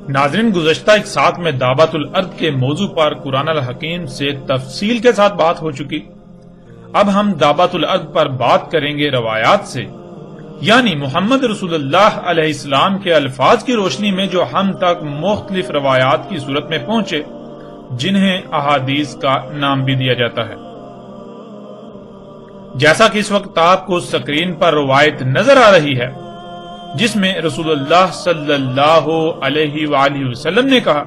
ناظرین، گزشتہ ایک ساتھ میں دعوت الارض کے موضوع پر قرآن الحکیم سے تفصیل کے ساتھ بات ہو چکی۔ اب ہم دعوت الارض پر بات کریں گے روایات سے، یعنی محمد رسول اللہ علیہ السلام کے الفاظ کی روشنی میں جو ہم تک مختلف روایات کی صورت میں پہنچے، جنہیں احادیث کا نام بھی دیا جاتا ہے۔ جیسا کہ اس وقت آپ کو اسکرین پر روایت نظر آ رہی ہے، جس میں رسول اللہ صلی اللہ علیہ وآلہ وسلم نے کہا،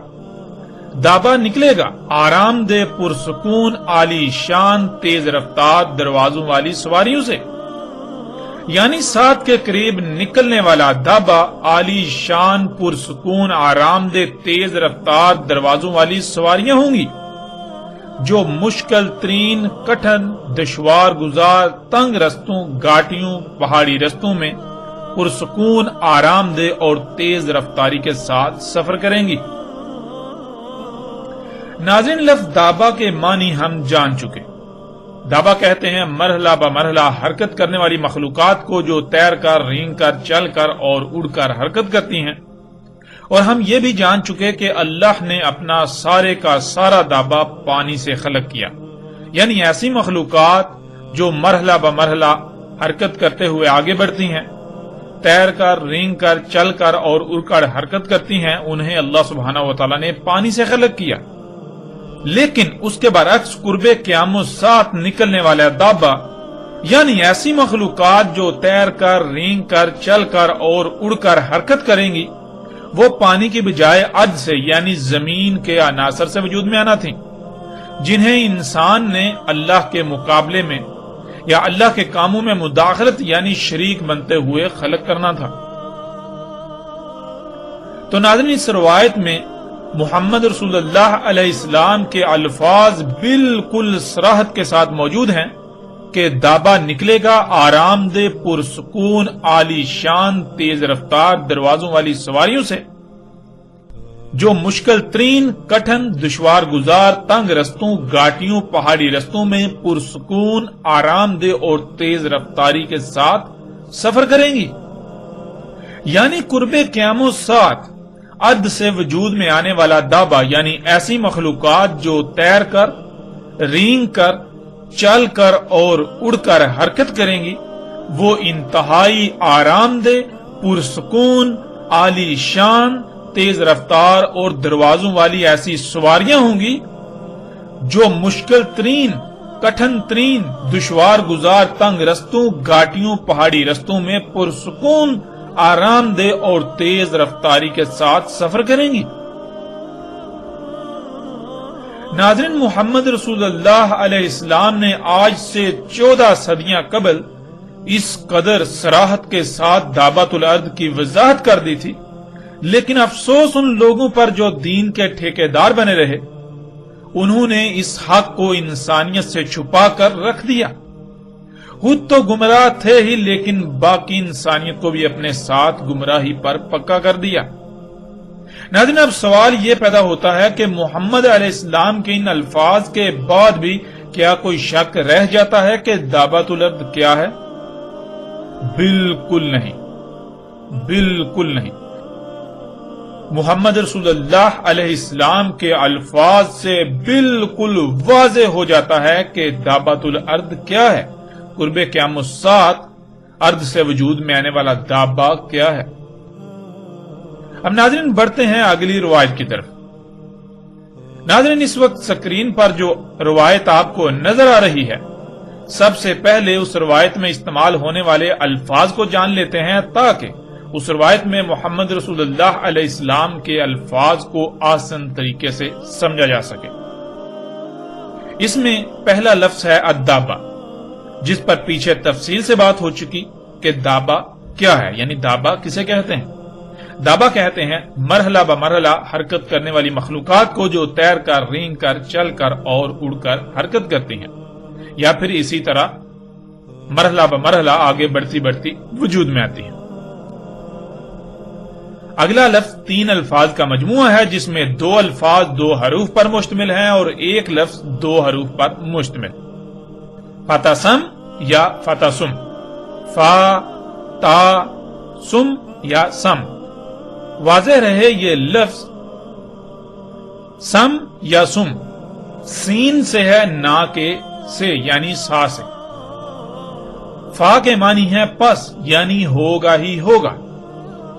دابا نکلے گا آرام دہ پرسکون عالی شان تیز رفتار دروازوں والی سواریوں سے، یعنی 7 کے قریب نکلنے والا دابا عالی شان پرسکون آرام دہ تیز رفتار دروازوں والی سواریاں ہوں گی، جو مشکل ترین کٹھن دشوار گزار تنگ رستوں گھاٹیوں پہاڑی رستوں میں پرسکون آرام دہ اور تیز رفتاری کے ساتھ سفر کریں گی۔ ناظرین، لفظ دابا کے معنی ہم جان چکے۔ دابا کہتے ہیں مرحلہ بمرحلہ حرکت کرنے والی مخلوقات کو جو تیر کر رینگ کر چل کر اور اڑ کر حرکت کرتی ہیں، اور ہم یہ بھی جان چکے کہ اللہ نے اپنا سارے کا سارا دابا پانی سے خلق کیا، یعنی ایسی مخلوقات جو مرحلہ بمرحلہ حرکت کرتے ہوئے آگے بڑھتی ہیں، تیر کر رینگ کر چل کر اور اڑ کر حرکت کرتی ہیں، انہیں اللہ سبحانہ وتعالی نے پانی سے خلق کیا۔ لیکن اس کے برعکس قرب قیامت ساتھ نکلنے والا دابا، یعنی ایسی مخلوقات جو تیر کر رینگ کر چل کر اور اڑ کر حرکت کریں گی، وہ پانی کی بجائے عد سے یعنی زمین کے عناصر سے وجود میں آنا تھیں، جنہیں انسان نے اللہ کے مقابلے میں یا اللہ کے کاموں میں مداخلت یعنی شریک بنتے ہوئے خلق کرنا تھا۔ تو ناظرین، اس روایت میں محمد رسول اللہ علیہ السلام کے الفاظ بالکل صراحت کے ساتھ موجود ہیں کہ دابا نکلے گا آرام دہ پرسکون عالی شان تیز رفتار دروازوں والی سواریوں سے، جو مشکل ترین کٹھن دشوار گزار تنگ رستوں گھاٹیوں پہاڑی رستوں میں پرسکون آرام دہ اور تیز رفتاری کے ساتھ سفر کریں گی، یعنی قرب قیامت ساتھ عد سے وجود میں آنے والا دابا، یعنی ایسی مخلوقات جو تیر کر رینگ کر چل کر اور اڑ کر حرکت کریں گی، وہ انتہائی آرام دہ پرسکون عالی شان تیز رفتار اور دروازوں والی ایسی سواریاں ہوں گی جو مشکل ترین کٹھن ترین دشوار گزار تنگ رستوں گھاٹیوں پہاڑی رستوں میں پرسکون آرام دہ اور تیز رفتاری کے ساتھ سفر کریں گی۔ ناظرین، محمد رسول اللہ علیہ السلام نے آج سے 14 صدیاں قبل اس قدر صراحت کے ساتھ دعوت الارض کی وضاحت کر دی تھی، لیکن افسوس ان لوگوں پر جو دین کے ٹھیکیدار بنے رہے، انہوں نے اس حق کو انسانیت سے چھپا کر رکھ دیا۔ خود تو گمراہ تھے ہی، لیکن باقی انسانیت کو بھی اپنے ساتھ گمراہی پر پکا کر دیا۔ ناظرین، اب سوال یہ پیدا ہوتا ہے کہ محمد علیہ السلام کے ان الفاظ کے بعد بھی کیا کوئی شک رہ جاتا ہے کہ دعوت الارض کیا ہے؟ بالکل نہیں، بالکل نہیں۔ محمد رسول اللہ علیہ السلام کے الفاظ سے بالکل واضح ہو جاتا ہے کہ دعوت الارض کیا ہے، قرب قیامت ساتھ ارض سے وجود میں آنے والا دابا کیا ہے۔ اب ناظرین، بڑھتے ہیں اگلی روایت کی طرف۔ ناظرین، اس وقت سکرین پر جو روایت آپ کو نظر آ رہی ہے، سب سے پہلے اس روایت میں استعمال ہونے والے الفاظ کو جان لیتے ہیں تاکہ اس روایت میں محمد رسول اللہ علیہ السلام کے الفاظ کو آسان طریقے سے سمجھا جا سکے۔ اس میں پہلا لفظ ہے الدابا، جس پر پیچھے تفصیل سے بات ہو چکی کہ دابا کیا ہے، یعنی دابا کسے کہتے ہیں۔ دابا کہتے ہیں مرحلہ بمرحلہ حرکت کرنے والی مخلوقات کو جو تیر کر رینگ کر چل کر اور اڑ کر حرکت کرتی ہیں، یا پھر اسی طرح مرحلہ بمرحلہ آگے بڑھتی بڑھتی وجود میں آتی ہیں۔ اگلا لفظ 3 الفاظ کا مجموعہ ہے، جس میں 2 الفاظ 2 حروف پر مشتمل ہیں اور 1 لفظ 2 حروف پر مشتمل۔ فتسم یا فتسم، فا تا سم یا سم۔ واضح رہے یہ لفظ سم یا سم سین سے ہے، نا کے سے یعنی سا سے. فا کے معنی ہے پس یعنی ہوگا ہی ہوگا،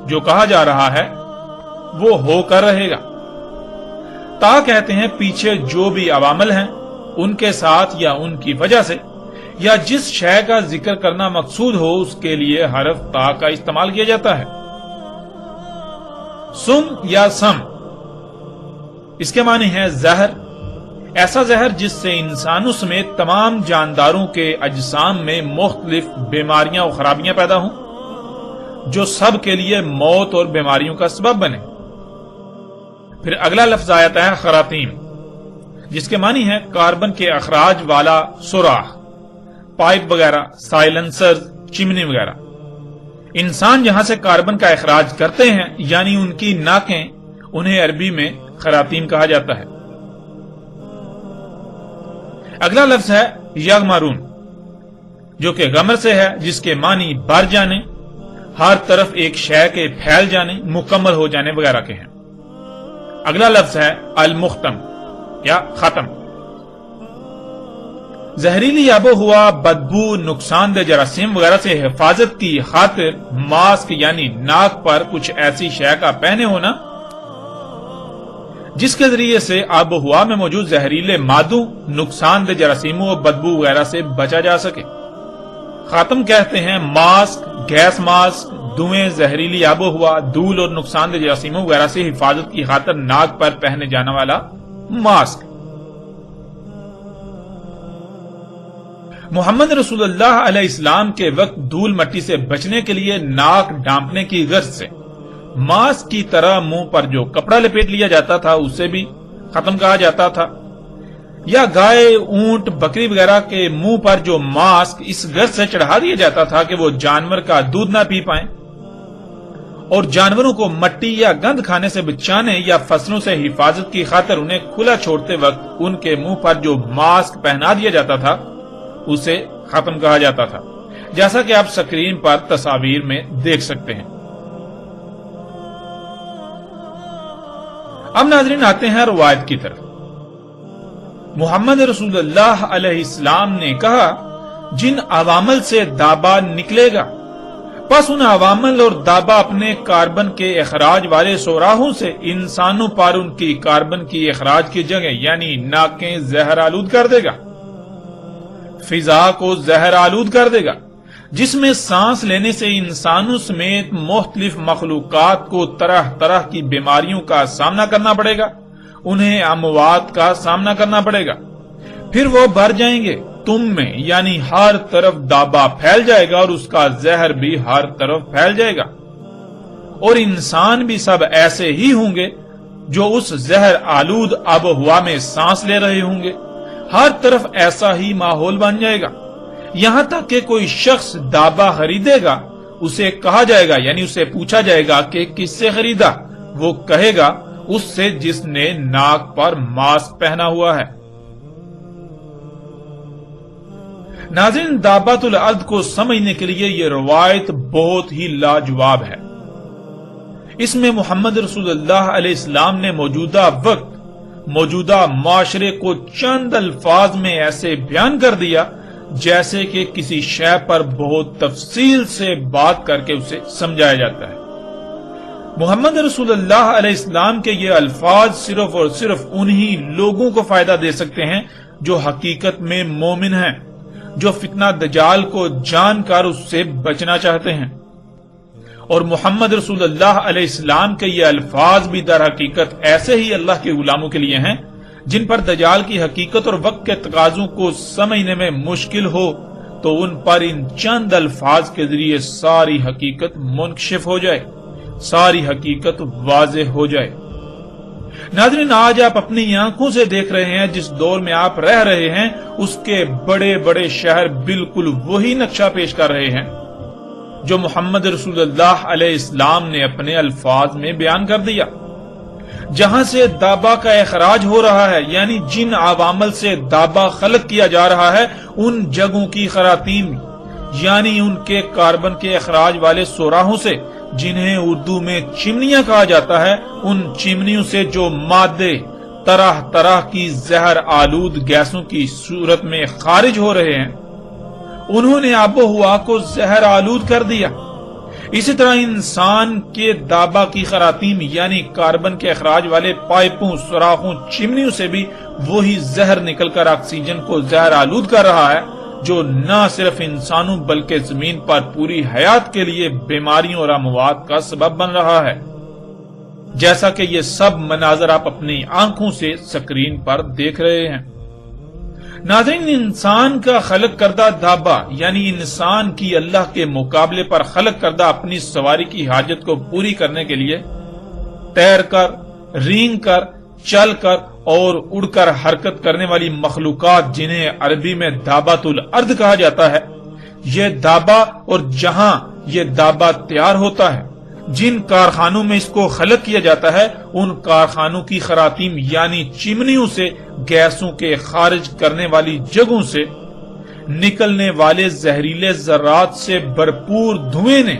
جو کہا جا رہا ہے وہ ہو کر رہے گا. تا کہتے ہیں پیچھے جو بھی عوامل ہیں ان کے ساتھ یا ان کی وجہ سے یا جس شے کا ذکر کرنا مقصود ہو اس کے لیے حرف تا کا استعمال کیا جاتا ہے. سم یا سم اس کے معنی ہے زہر، ایسا زہر جس سے انسانوں سمیت تمام جانداروں کے اجسام میں مختلف بیماریاں اور خرابیاں پیدا ہوں، جو سب کے لیے موت اور بیماریوں کا سبب بنے. پھر اگلا لفظ آتا ہے خراطیم، جس کے معنی ہے کاربن کے اخراج والا سوراخ، پائپ وغیرہ، سائلنسر، چمنی وغیرہ. انسان جہاں سے کاربن کا اخراج کرتے ہیں یعنی ان کی ناکیں، انہیں عربی میں خراطیم کہا جاتا ہے. اگلا لفظ ہے یغمرون، جو کہ غمر سے ہے، جس کے معنی بھر جانے، ہر طرف ایک شے کے پھیل جانے، مکمل ہو جانے وغیرہ کے ہیں. اگلا لفظ ہے المختم یا ختم. زہریلی آب و ہوا، بدبو، نقصان دہ جراثیم وغیرہ سے حفاظت کی خاطر ماسک یعنی ناک پر کچھ ایسی شے کا پہنے ہونا جس کے ذریعے سے آب و ہوا میں موجود زہریلے مادوں، نقصان دہ جراثیموں اور بدبو وغیرہ سے بچا جا سکے. خاتم کہتے ہیں ماسک، گیس ماسک، دھوئیں، زہریلی آب و ہوا، دھول اور نقصان دہ جراثیموں وغیرہ سے حفاظت کی خاطر ناک پر پہنے جانے والا ماسک. محمد رسول اللہ علیہ السلام کے وقت دھول مٹی سے بچنے کے لیے ناک ڈھانپنے کی غرض سے ماسک کی طرح منہ پر جو کپڑا لپیٹ لیا جاتا تھا اسے بھی ختم کہا جاتا تھا، یا گائے، اونٹ، بکری وغیرہ کے منہ پر جو ماسک اس غرض سے چڑھا دیا جاتا تھا کہ وہ جانور کا دودھ نہ پی پائیں، اور جانوروں کو مٹی یا گند کھانے سے بچانے یا فصلوں سے حفاظت کی خاطر انہیں کھلا چھوڑتے وقت ان کے منہ پر جو ماسک پہنا دیا جاتا تھا اسے ختم کہا جاتا تھا، جیسا کہ آپ سکرین پر تصاویر میں دیکھ سکتے ہیں. اب ناظرین آتے ہیں روایت کی طرف. محمد رسول اللہ علیہ السلام نے کہا جن عوامل سے دابا نکلے گا، پس ان عوامل اور دابا اپنے کاربن کے اخراج والے سوراخوں سے انسانوں پر ان کی کاربن کی اخراج کی جگہ یعنی ناکیں زہر آلود کر دے گا، فضا کو زہر آلود کر دے گا، جس میں سانس لینے سے انسانوں سمیت مختلف مخلوقات کو طرح طرح کی بیماریوں کا سامنا کرنا پڑے گا، انہیں اموات کا سامنا کرنا پڑے گا. پھر وہ بھر جائیں گے تم میں، یعنی ہر طرف دابا پھیل جائے گا اور اس کا زہر بھی ہر طرف پھیل جائے گا، اور انسان بھی سب ایسے ہی ہوں گے جو اس زہر آلود آب و ہوا میں سانس لے رہے ہوں گے. ہر طرف ایسا ہی ماحول بن جائے گا، یہاں تک کہ کوئی شخص دابا خریدے گا، اسے کہا جائے گا یعنی اسے پوچھا جائے گا کہ کس سے خریدا، وہ کہے گا اس سے جس نے ناک پر ماسک پہنا ہوا ہے. ناظرین، دابۃ الارض کو سمجھنے کے لیے یہ روایت بہت ہی لاجواب ہے. اس میں محمد رسول اللہ علیہ السلام نے موجودہ وقت، موجودہ معاشرے کو چند الفاظ میں ایسے بیان کر دیا جیسے کہ کسی شے پر بہت تفصیل سے بات کر کے اسے سمجھایا جاتا ہے. محمد رسول اللہ علیہ السلام کے یہ الفاظ صرف اور صرف انہی لوگوں کو فائدہ دے سکتے ہیں جو حقیقت میں مومن ہیں، جو فتنہ دجال کو جان کر اس سے بچنا چاہتے ہیں. اور محمد رسول اللہ علیہ السلام کے یہ الفاظ بھی در حقیقت ایسے ہی اللہ کے غلاموں کے لیے ہیں جن پر دجال کی حقیقت اور وقت کے تقاضوں کو سمجھنے میں مشکل ہو تو ان پر ان چند الفاظ کے ذریعے ساری حقیقت منکشف ہو جائے، ساری حقیقت واضح ہو جائے. ناظرین، آج آپ اپنی آنکھوں سے دیکھ رہے ہیں جس دور میں آپ رہ رہے ہیں اس کے بڑے بڑے شہر بالکل وہی نقشہ پیش کر رہے ہیں جو محمد رسول اللہ علیہ السلام نے اپنے الفاظ میں بیان کر دیا. جہاں سے دابا کا اخراج ہو رہا ہے، یعنی جن عوامل سے دابا خلق کیا جا رہا ہے، ان جگہوں کی خراطیم یعنی ان کے کاربن کے اخراج والے سوراخوں سے، جنہیں اردو میں چمنیاں کہا جاتا ہے، ان چمنیوں سے جو مادے طرح طرح کی زہر آلود گیسوں کی صورت میں خارج ہو رہے ہیں، انہوں نے آب و ہوا کو زہر آلود کر دیا۔ اسی طرح انسان کے دابا کی خراطیم یعنی کاربن کے اخراج والے پائپوں، سوراخوں، چمنیوں سے بھی وہی زہر نکل کر آکسیجن کو زہر آلود کر رہا ہے، جو نہ صرف انسانوں بلکہ زمین پر پوری حیات کے لیے بیماریوں اور اموات کا سبب بن رہا ہے، جیسا کہ یہ سب مناظر آپ اپنی آنکھوں سے سکرین پر دیکھ رہے ہیں۔ ناظرین، انسان کا خلق کردہ دابا یعنی انسان کی اللہ کے مقابلے پر خلق کردہ اپنی سواری کی حاجت کو پوری کرنے کے لیے تیر کر، رینگ کر، چل کر اور اڑ کر حرکت کرنے والی مخلوقات، جنہیں عربی میں دابۃ الارض کہا جاتا ہے، یہ دابا اور جہاں یہ دابا تیار ہوتا ہے، جن کارخانوں میں اس کو خلق کیا جاتا ہے، ان کارخانوں کی خراطیم یعنی چمنیوں سے گیسوں کے خارج کرنے والی جگہوں سے نکلنے والے زہریلے ذرات سے بھرپور دھوئیں نے،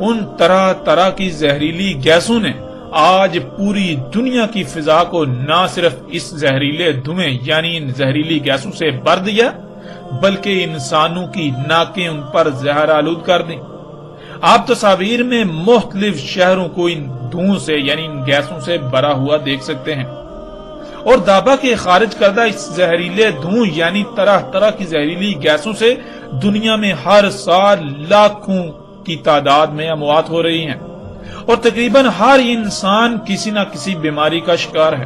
ان طرح طرح کی زہریلی گیسوں نے آج پوری دنیا کی فضا کو نہ صرف اس زہریلے دھوئیں یعنی ان زہریلی گیسوں سے بھر دیا، بلکہ انسانوں کی ناکیں ان پر زہر آلود کر دیں۔ آپ تصاویر میں مختلف شہروں کو ان دھوؤں سے یعنی ان گیسوں سے بھرا ہوا دیکھ سکتے ہیں، اور دابا کے خارج کردہ اس زہریلے دھوؤں یعنی طرح طرح کی زہریلی گیسوں سے دنیا میں ہر سال لاکھوں کی تعداد میں اموات ہو رہی ہیں، اور تقریباً ہر انسان کسی نہ کسی بیماری کا شکار ہے،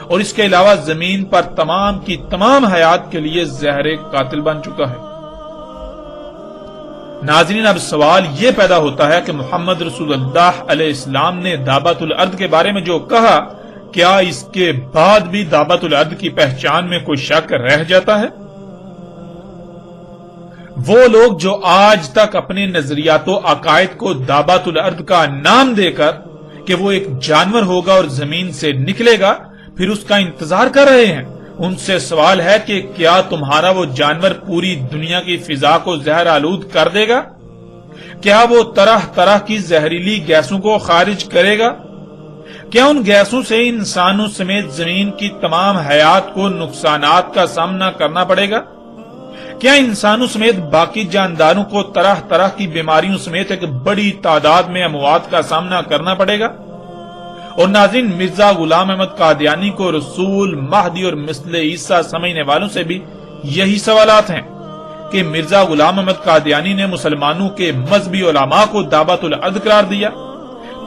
اور اس کے علاوہ زمین پر تمام کی تمام حیات کے لیے زہر قاتل بن چکا ہے۔ ناظرین، اب سوال یہ پیدا ہوتا ہے کہ محمد رسول اللہ علیہ السلام نے دابۃ الارض کے بارے میں جو کہا، کیا اس کے بعد بھی دابۃ الارض کی پہچان میں کوئی شک رہ جاتا ہے؟ وہ لوگ جو آج تک اپنے نظریات و عقائد کو دابۃ الارض کا نام دے کر کہ وہ ایک جانور ہوگا اور زمین سے نکلے گا پھر اس کا انتظار کر رہے ہیں، ان سے سوال ہے کہ کیا تمہارا وہ جانور پوری دنیا کی فضا کو زہر آلود کر دے گا؟ کیا وہ طرح طرح کی زہریلی گیسوں کو خارج کرے گا؟ کیا ان گیسوں سے انسانوں سمیت زمین کی تمام حیات کو نقصانات کا سامنا کرنا پڑے گا؟ کیا انسانوں سمیت باقی جانداروں کو طرح طرح کی بیماریوں سمیت ایک بڑی تعداد میں اموات کا سامنا کرنا پڑے گا؟ اور ناظرین، مرزا غلام احمد قادیانی کو رسول، مہدی اور مثل عیسیٰ سمجھنے والوں سے بھی یہی سوالات ہیں کہ مرزا غلام احمد قادیانی نے مسلمانوں کے مذہبی علماء کو دابۃ الارض قرار دیا،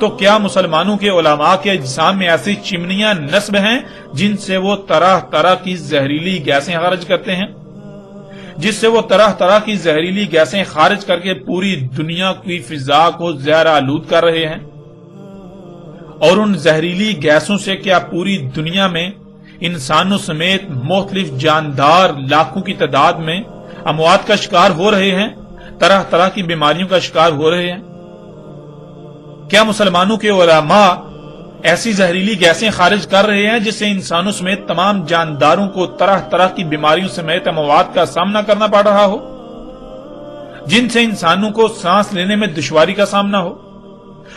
تو کیا مسلمانوں کے علماء کے اجسام میں ایسی چمنیاں نصب ہیں جن سے وہ طرح طرح کی زہریلی گیسیں خارج کرتے ہیں، جس سے وہ طرح طرح کی زہریلی گیسیں خارج کر کے پوری دنیا کی فضا کو زہر آلود کر رہے ہیں؟ اور ان زہریلی گیسوں سے کیا پوری دنیا میں انسانوں سمیت مختلف جاندار لاکھوں کی تعداد میں اموات کا شکار ہو رہے ہیں، طرح طرح کی بیماریوں کا شکار ہو رہے ہیں؟ کیا مسلمانوں کے علماء ایسی زہریلی گیسیں خارج کر رہے ہیں جس سے انسانوں سمیت تمام جانداروں کو طرح طرح کی بیماریوں سمیت اموات کا سامنا کرنا پڑ رہا ہو، جن سے انسانوں کو سانس لینے میں دشواری کا سامنا ہو؟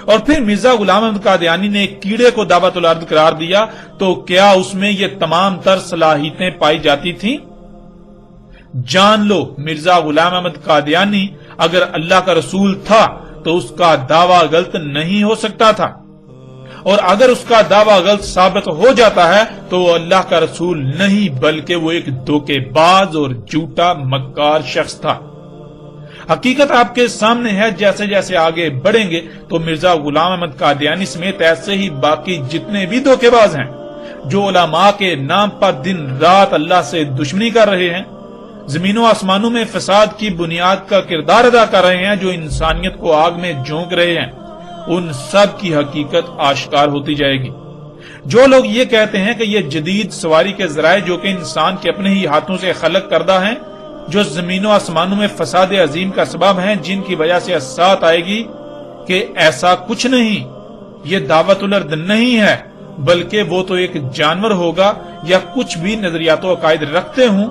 اور پھر مرزا غلام احمد قادیانی نے ایک کیڑے کو دابۃ الارض قرار دیا، تو کیا اس میں یہ تمام تر صلاحیتیں پائی جاتی تھیں؟ جان لو، مرزا غلام احمد قادیانی اگر اللہ کا رسول تھا تو اس کا دعویٰ غلط نہیں ہو سکتا تھا، اور اگر اس کا دعویٰ غلط ثابت ہو جاتا ہے تو وہ اللہ کا رسول نہیں بلکہ وہ ایک دھوکے باز اور جھوٹا مکار شخص تھا۔ حقیقت آپ کے سامنے ہے، جیسے جیسے آگے بڑھیں گے تو مرزا غلام احمد قادیانی سمیت ایسے ہی باقی جتنے بھی دھوکے باز ہیں جو علماء کے نام پر دن رات اللہ سے دشمنی کر رہے ہیں، زمین و آسمانوں میں فساد کی بنیاد کا کردار ادا کر رہے ہیں، جو انسانیت کو آگ میں جھونک رہے ہیں، ان سب کی حقیقت آشکار ہوتی جائے گی۔ جو لوگ یہ کہتے ہیں کہ یہ جدید سواری کے ذرائع جو کہ انسان کے اپنے ہی ہاتھوں سے خلق کردہ ہیں، جو زمین و آسمانوں میں فساد عظیم کا سبب ہیں، جن کی وجہ سے اسات آئے گی، کہ ایسا کچھ نہیں، یہ دعوت الارض نہیں ہے بلکہ وہ تو ایک جانور ہوگا، یا کچھ بھی نظریات و عقائد رکھتے ہوں،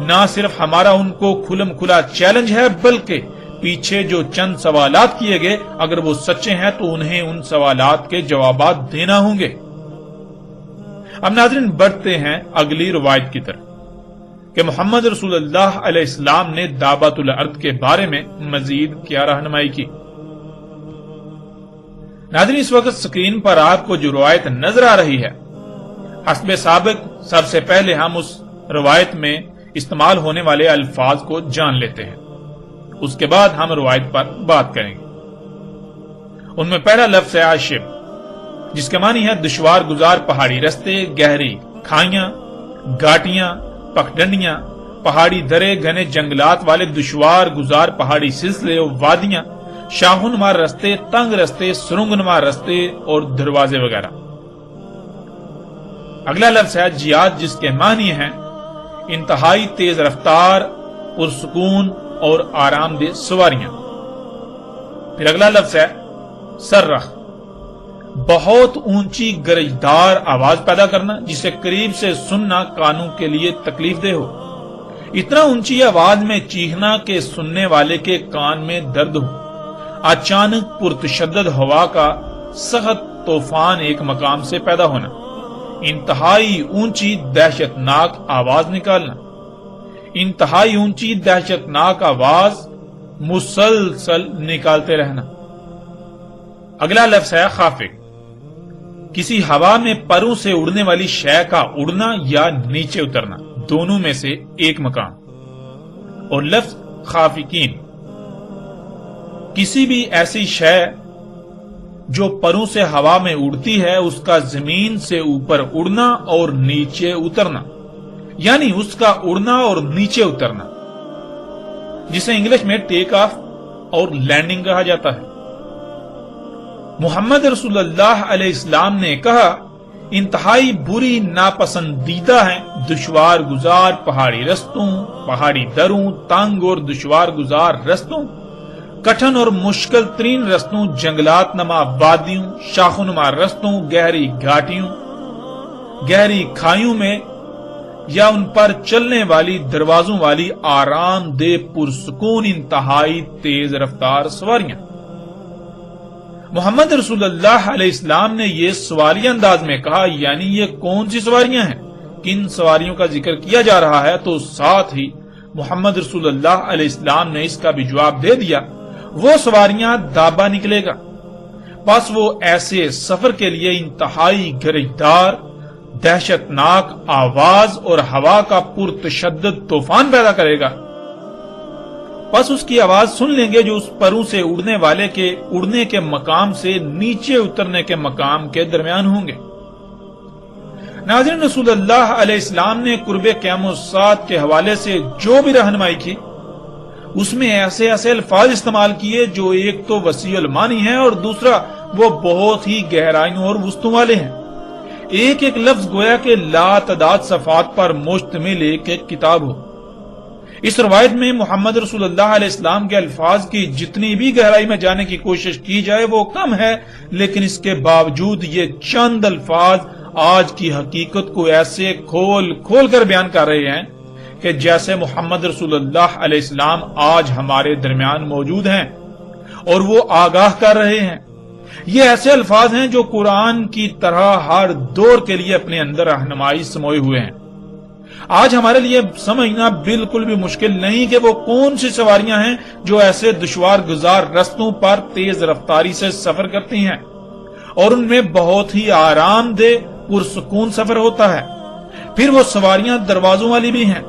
نہ صرف ہمارا ان کو کھلم کھلا چیلنج ہے بلکہ پیچھے جو چند سوالات کیے گئے اگر وہ سچے ہیں تو انہیں ان سوالات کے جوابات دینا ہوں گے۔ اب ناظرین بڑھتے ہیں اگلی روایت کی طرف کہ محمد رسول اللہ علیہ السلام نے دابۃ الارض کے بارے میں مزید کیا رہنمائی کی۔ ناظرین اس وقت سکرین پر آپ کو جو روایت نظر آ رہی ہے، حسب سابق سب سے پہلے ہم اس روایت میں استعمال ہونے والے الفاظ کو جان لیتے ہیں، اس کے بعد ہم روایت پر بات کریں گے۔ ان میں پہلا لفظ ہے عاشب، جس کے معنی ہے دشوار گزار پہاڑی رستے، گہری کھائیاں، گاٹیاں، پگڈنڈیاں، پہاڑی درے، گھنے جنگلات والے دشوار گزار پہاڑی سلسلے اور وادیاں، شاہن نما رستے، تنگ رستے، سرنگ نما رستے اور دروازے وغیرہ۔ اگلا لفظ ہے جیاد، جس کے معنی ہیں انتہائی تیز رفتار، پرسکون اور آرام دہ سواریاں۔ پھر اگلا لفظ ہے صرخ، بہت اونچی گرجدار آواز پیدا کرنا جسے قریب سے سننا کانوں کے لیے تکلیف دہ ہو، اتنا اونچی آواز میں چیخنا کہ سننے والے کے کان میں درد ہو، اچانک پرتشدد ہوا کا سخت طوفان ایک مقام سے پیدا ہونا، انتہائی اونچی دہشت ناک آواز نکالنا، انتہائی اونچی دہشت ناک آواز مسلسل نکالتے رہنا۔ اگلا لفظ ہے خافق، کسی ہوا میں پروں سے اڑنے والی شے کا اڑنا یا نیچے اترنا، دونوں میں سے ایک مقام۔ اور لفظ خافقین، کسی بھی ایسی شے جو پروں سے ہوا میں اڑتی ہے اس کا زمین سے اوپر اڑنا اور نیچے اترنا، یعنی اس کا اڑنا اور نیچے اترنا، جسے انگلش میں ٹیک آف اور لینڈنگ کہا جاتا ہے۔ محمد رسول اللہ علیہ السلام نے کہا انتہائی بری ناپسندیدہ ہیں دشوار گزار پہاڑی رستوں، پہاڑی دروں، تنگ اور دشوار گزار رستوں، کٹھن اور مشکل ترین رستوں، جنگلات نما وادیوں، شاخ نما رستوں، گہری گھاٹیوں، گہری کھائیوں میں یا ان پر چلنے والی دروازوں والی آرام دہ پرسکون انتہائی تیز رفتار سواریاں۔ محمد رسول اللہ علیہ السلام نے یہ سوالیہ انداز میں کہا، یعنی یہ کون سی سواریاں ہیں، کن سواریوں کا ذکر کیا جا رہا ہے، تو ساتھ ہی محمد رسول اللہ علیہ السلام نے اس کا بھی جواب دے دیا، وہ سواریاں دابا نکلے گا، بس وہ ایسے سفر کے لیے انتہائی گرجدار، دہشت ناک آواز اور ہوا کا پرتشدد طوفان پیدا کرے گا، بس اس کی آواز سن لیں گے جو اس پروں سے اڑنے والے کے اڑنے کے مقام سے نیچے اترنے کے مقام کے درمیان ہوں گے۔ ناظرین رسول اللہ علیہ السلام نے قرب قیام الساعت کے حوالے سے جو بھی رہنمائی کی اس میں ایسے ایسے الفاظ استعمال کیے جو ایک تو وسیع المانی ہیں اور دوسرا وہ بہت ہی گہرائیوں اور وسطوں والے ہیں۔ ایک ایک لفظ گویا کہ لا تعداد صفحات پر مشتمل ایک ایک کتاب ہو۔ اس روایت میں محمد رسول اللہ علیہ السلام کے الفاظ کی جتنی بھی گہرائی میں جانے کی کوشش کی جائے وہ کم ہے، لیکن اس کے باوجود یہ چند الفاظ آج کی حقیقت کو ایسے کھول کھول کر بیان کر رہے ہیں کہ جیسے محمد رسول اللہ علیہ السلام آج ہمارے درمیان موجود ہیں اور وہ آگاہ کر رہے ہیں۔ یہ ایسے الفاظ ہیں جو قرآن کی طرح ہر دور کے لیے اپنے اندر رہنمائی سموئے ہوئے ہیں۔ آج ہمارے لیے سمجھنا بالکل بھی مشکل نہیں کہ وہ کون سی سواریاں ہیں جو ایسے دشوار گزار رستوں پر تیز رفتاری سے سفر کرتی ہیں اور ان میں بہت ہی آرام دہ پرسکون سفر ہوتا ہے۔ پھر وہ سواریاں دروازوں والی بھی ہیں۔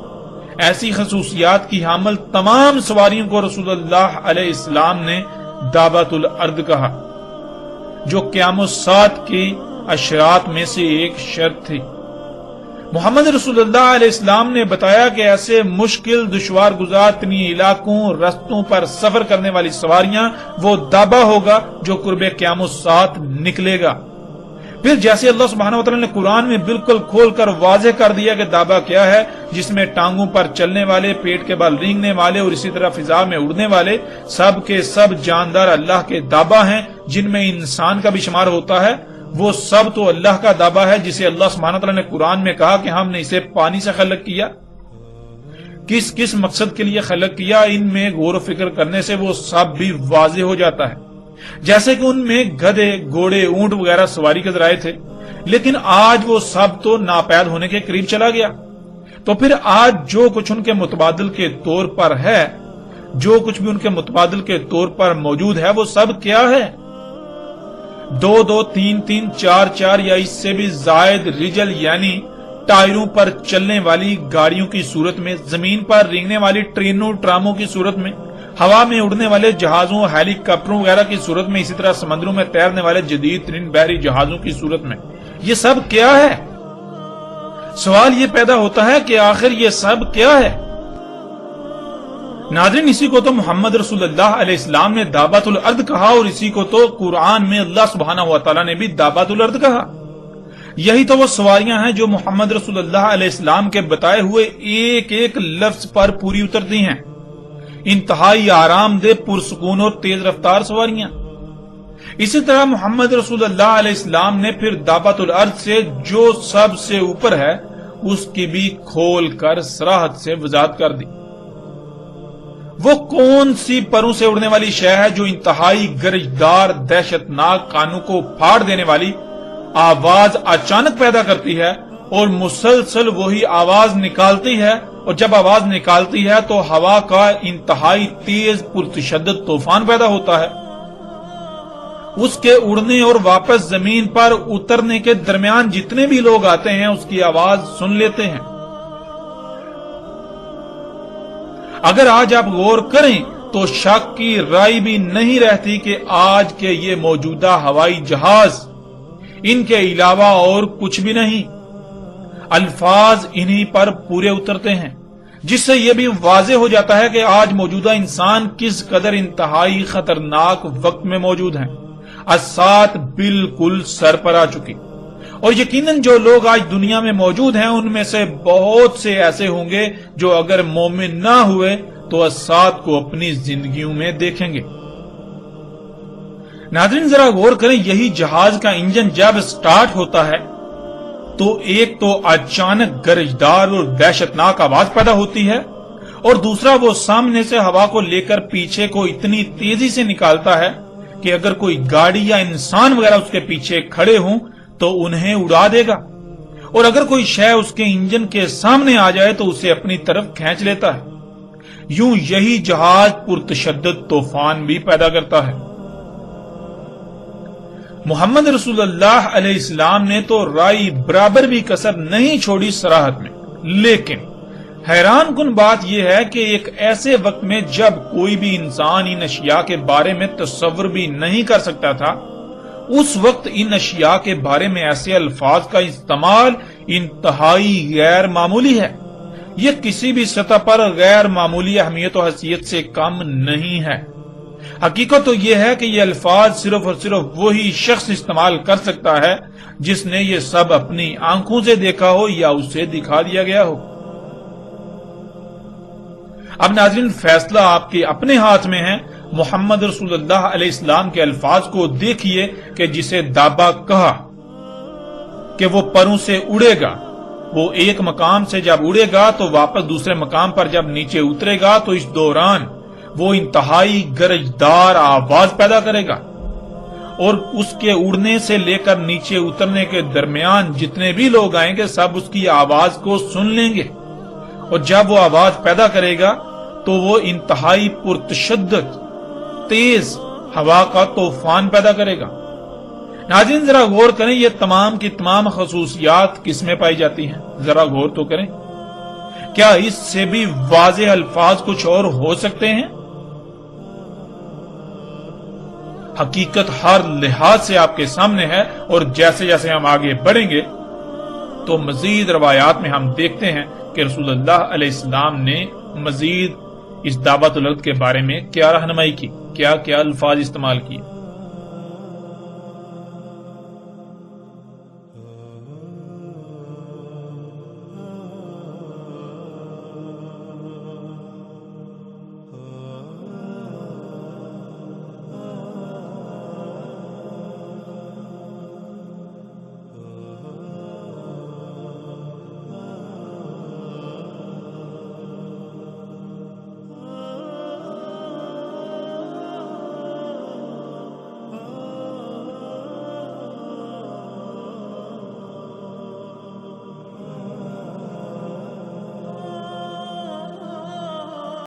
ایسی خصوصیات کی حامل تمام سواریوں کو رسول اللہ علیہ السلام نے دابۃ الارض کہا، جو قیام الساعت کی اشراط میں سے ایک شرط تھی۔ محمد رسول اللہ علیہ السلام نے بتایا کہ ایسے مشکل دشوار گزار تنی علاقوں رستوں پر سفر کرنے والی سواریاں وہ دابا ہوگا جو قرب قیام الساعت نکلے گا۔ پھر جیسے اللہ سبحانہ وتعالی نے قرآن میں بالکل کھول کر واضح کر دیا کہ دابا کیا ہے، جس میں ٹانگوں پر چلنے والے، پیٹ کے بل رینگنے والے اور اسی طرح فضا میں اڑنے والے سب کے سب جاندار اللہ کے دابا ہیں، جن میں انسان کا بھی شمار ہوتا ہے۔ وہ سب تو اللہ کا دابا ہے جسے اللہ سبحانہ وتعالی نے قرآن میں کہا کہ ہم نے اسے پانی سے خلق کیا، کس کس مقصد کے لیے خلق کیا، ان میں غور و فکر کرنے سے وہ سب بھی واضح ہو جاتا ہے۔ جیسے کہ ان میں گدھے، گھوڑے، اونٹ وغیرہ سواری کے ذرائع تھے، لیکن آج وہ سب تو ناپید ہونے کے قریب چلا گیا. تو پھر آج جو کچھ ان کے متبادل کے طور پر ہے، جو کچھ بھی ان کے متبادل کے طور پر موجود ہے، وہ سب کیا ہے؟ 2-2 3-3 4-4 یا اس سے بھی زائد رجل یعنی ٹائروں پر چلنے والی گاڑیوں کی صورت میں، زمین پر رینگنے والی ٹرینوں ٹراموں کی صورت میں، ہوا میں اڑنے والے جہازوں ہیلی کاپٹروں وغیرہ کی صورت میں، اسی طرح سمندروں میں تیرنے والے جدید ترین بحری جہازوں کی صورت میں. یہ سب کیا ہے؟ سوال یہ پیدا ہوتا ہے کہ آخر یہ سب کیا ہے؟ ناظرین، اسی کو تو محمد رسول اللہ علیہ السلام نے دابت الارض کہا، اور اسی کو تو قرآن میں اللہ سبحانہ و تعالیٰ نے بھی دابت الارض کہا. یہی تو وہ سواریاں ہیں جو محمد رسول اللہ علیہ السلام کے بتائے ہوئے ایک ایک لفظ پر پوری اترتی ہیں. انتہائی آرام دہ، پرسکون اور تیز رفتار سواریاں. اسی طرح محمد رسول اللہ علیہ السلام نے پھر دابت الارض سے جو سب سے اوپر ہے اس کی بھی کھول کر صراحت سے وضاحت کر دی. وہ کون سی پروں سے اڑنے والی شے ہے جو انتہائی گرجدار، دہشتناک، کانوں کو پھاڑ دینے والی آواز اچانک پیدا کرتی ہے اور مسلسل وہی آواز نکالتی ہے، اور جب آواز نکالتی ہے تو ہوا کا انتہائی تیز پرتشدد طوفان پیدا ہوتا ہے. اس کے اڑنے اور واپس زمین پر اترنے کے درمیان جتنے بھی لوگ آتے ہیں اس کی آواز سن لیتے ہیں. اگر آج آپ غور کریں تو شک کی رائے بھی نہیں رہتی کہ آج کے یہ موجودہ ہوائی جہاز ان کے علاوہ اور کچھ بھی نہیں. الفاظ انہی پر پورے اترتے ہیں، جس سے یہ بھی واضح ہو جاتا ہے کہ آج موجودہ انسان کس قدر انتہائی خطرناک وقت میں موجود ہیں. اسات بالکل سر پر آ چکی، اور یقیناً جو لوگ آج دنیا میں موجود ہیں ان میں سے بہت سے ایسے ہوں گے جو اگر مومن نہ ہوئے تو اسات کو اپنی زندگیوں میں دیکھیں گے. ناظرین ذرا غور کریں، یہی جہاز کا انجن جب سٹارٹ ہوتا ہے تو ایک تو اچانک گرجدار اور دہشتناک آواز پیدا ہوتی ہے، اور دوسرا وہ سامنے سے ہوا کو لے کر پیچھے کو اتنی تیزی سے نکالتا ہے کہ اگر کوئی گاڑی یا انسان وغیرہ اس کے پیچھے کھڑے ہوں تو انہیں اڑا دے گا، اور اگر کوئی شے اس کے انجن کے سامنے آ جائے تو اسے اپنی طرف کھینچ لیتا ہے. یوں یہی جہاز پرتشدد طوفان بھی پیدا کرتا ہے. محمد رسول اللہ علیہ السلام نے تو رائے برابر بھی کسر نہیں چھوڑی صراحت میں، لیکن حیران کن بات یہ ہے کہ ایک ایسے وقت میں جب کوئی بھی انسان ان اشیاء کے بارے میں تصور بھی نہیں کر سکتا تھا، اس وقت ان اشیاء کے بارے میں ایسے الفاظ کا استعمال انتہائی غیر معمولی ہے. یہ کسی بھی سطح پر غیر معمولی اہمیت و حیثیت سے کم نہیں ہے. حقیقت تو یہ ہے کہ یہ الفاظ صرف اور صرف وہی شخص استعمال کر سکتا ہے جس نے یہ سب اپنی آنکھوں سے دیکھا ہو یا اسے دکھا دیا گیا ہو. اب ناظرین فیصلہ آپ کے اپنے ہاتھ میں ہے. محمد رسول اللہ علیہ السلام کے الفاظ کو دیکھیے کہ جسے دابا کہا کہ وہ پروں سے اڑے گا، وہ ایک مقام سے جب اڑے گا تو واپس دوسرے مقام پر جب نیچے اترے گا تو اس دوران وہ انتہائی گرجدار آواز پیدا کرے گا، اور اس کے اڑنے سے لے کر نیچے اترنے کے درمیان جتنے بھی لوگ آئیں گے سب اس کی آواز کو سن لیں گے، اور جب وہ آواز پیدا کرے گا تو وہ انتہائی پرتشدد تیز ہوا کا طوفان پیدا کرے گا. ناظرین ذرا غور کریں، یہ تمام کی تمام خصوصیات کس میں پائی جاتی ہیں؟ ذرا غور تو کریں. کیا اس سے بھی واضح الفاظ کچھ اور ہو سکتے ہیں؟ حقیقت ہر لحاظ سے آپ کے سامنے ہے، اور جیسے جیسے ہم آگے بڑھیں گے تو مزید روایات میں ہم دیکھتے ہیں کہ رسول اللہ علیہ السلام نے مزید اس دعوت الارض کے بارے میں کیا رہنمائی کی، کیا کیا الفاظ استعمال کیے.